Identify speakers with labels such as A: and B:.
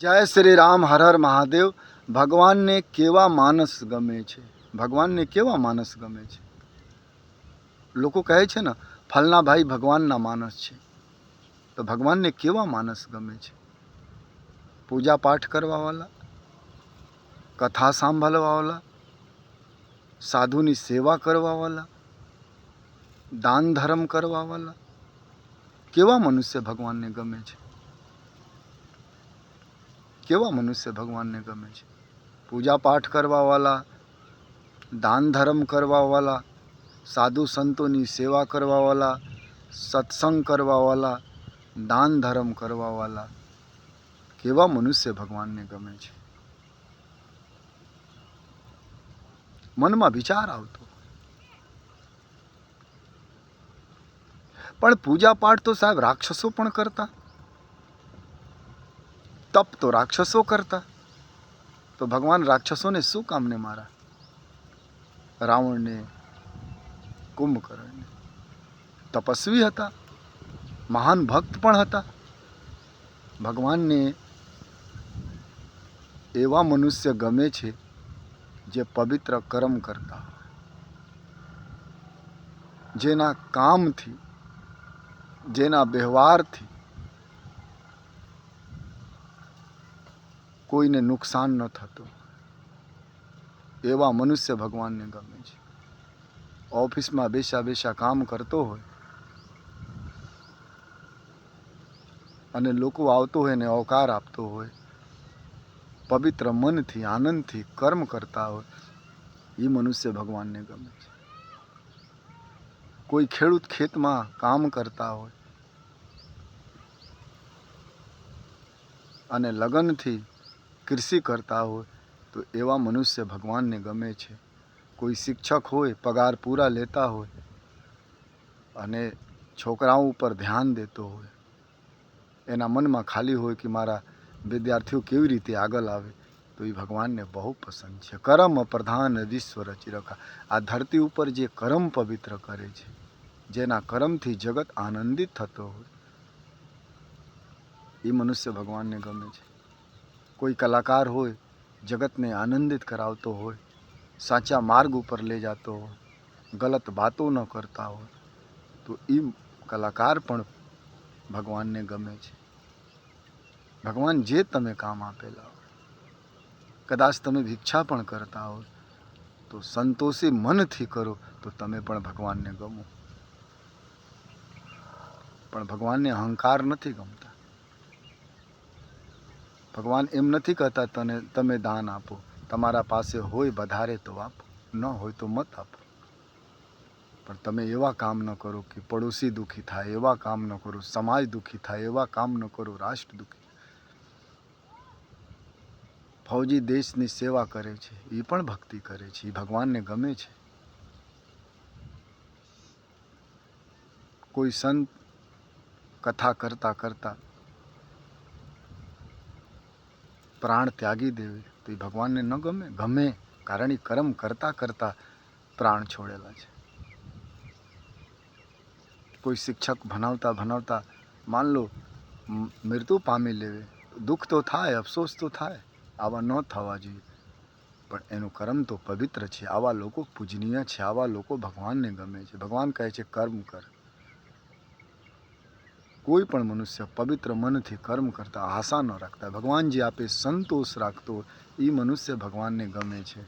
A: જય શ્રી રામ, હર હર મહાદેવ. ભગવાનને કેવા માણસ ગમે છે? ભગવાનને કેવા માણસ ગમે છે? લોકો કહે છે ને, ફલના ભાઈ ભગવાનના માણસ છે. તો ભગવાનને કેવા માણસ ગમે છે? પૂજા પાઠ કરવાવાળા, કથા સાંભળવાવાળા, સાધુની સેવા કરવાવાળા, દાન ધર્મ કરવાવાળા. કેવા મનુષ્ય ભગવાનને ગમે છે? કેવા મનુષ્ય ભગવાનને ગમે છે? પૂજા પાઠ કરવાવાળા, દાન ધર્મ કરવાવાળા, સાધુ સંતોની સેવા કરવાવાળા, સત્સંગ કરવાવાળા, દાન ધર્મ કરવાવાળા. કેવા મનુષ્ય ભગવાનને ગમે છે? મનમાં વિચાર આવતો. પણ પૂજા પાઠ તો સાહેબ રાક્ષસો પણ કરતા, તપ તો રાક્ષસો કરતા. તો ભગવાન રાક્ષસોને શું કામને મારા? રાવણને, કુંભકર્ણને. તપસ્વી હતા, મહાન ભક્ત પણ હતા. ભગવાનને એવા મનુષ્ય ગમે છે જે પવિત્ર કર્મ કરતા હોય, જેના કામથી, જેના વ્યવહારથી કોઈને નુકસાન ન થતું. એવા મનુષ્ય ભગવાનને ગમે છે. ઓફિસમાં બેસા કામ કરતો હોય અને લોકો આવતો હોય ને આવકાર આપતો હોય, પવિત્ર મનથી, આનંદથી કર્મ કરતા હોય, એ મનુષ્ય ભગવાનને ગમે છે. કોઈ ખેડૂત ખેતમાં કામ કરતા હોય અને લગનથી કૃષિ કરતા હોય, તો એવા મનુષ્ય ભગવાનને ગમે છે. કોઈ શિક્ષક હોય, પગાર પૂરા લેતા હોય અને છોકરાઓ ઉપર ધ્યાન દેતો હોય, એના મનમાં ખાલી હોય કે મારા વિદ્યાર્થીઓ કેવી રીતે આગળ આવે, તો એ ભગવાનને બહુ પસંદ છે. કર્મ પ્રધાન વિશ્વ રચી રખા. આ ધરતી ઉપર જે કર્મ પવિત્ર કરે છે, જેના કર્મથી જગત આનંદિત થતો હોય, એ મનુષ્ય ભગવાનને ગમે છે. કોઈ કલાકાર હોય, જગતને આનંદિત કરાવતો હોય, સાચા માર્ગ ઉપર લઈ જતો હોય, ગલત વાતો ન કરતા હોય, તો એ કલાકાર પણ ભગવાનને ગમે છે. ભગવાન જે તમે કામ આપેલા હોય, કદાચ તમે ભિક્ષા પણ કરતા હોય, તો સંતોષી મનથી કરો, તો તમે પણ ભગવાનને ગમો. પણ ભગવાનને અહંકાર નથી ગમતા. ભગવાન એમ નથી કહેતા તમે દાન આપો. તમારા પાસે હોય વધારે તો આપો, ન હોય તો મત આપો. પણ તમે એવા કામ ન કરો કે પડોશી દુઃખી થાય, એવા કામ ન કરો સમાજ દુઃખી થાય, એવા કામ ન કરો રાષ્ટ્ર દુઃખી. ફૌજી દેશની સેવા કરે છે, એ પણ ભક્તિ કરે છે, એ ભગવાનને ગમે છે. કોઈ સંત કથા કરતા કરતા પ્રાણ ત્યાગી દેવે, તો એ ભગવાનને ન ગમે? ગમે, કારણ એ કર્મ કરતા કરતા પ્રાણ છોડેલા છે. કોઈ શિક્ષક ભણાવતા માન લો મૃત્યુ પામી લેવે, દુઃખ તો થાય, અફસોસ તો થાય, આવા ન થવા જોઈએ. પણ એનું કર્મ તો પવિત્ર છે. આવા લોકો પૂજનીય છે, આવા લોકો ભગવાનને ગમે છે. ભગવાન કહે છે કર્મ કર. કોઈ પણ મનુષ્ય પવિત્ર મનથી કર્મ કરતા, આશા ન રાખતા, ભગવાન જે આપે સંતોષ રાખતો, એ મનુષ્ય ભગવાનને ગમે છે.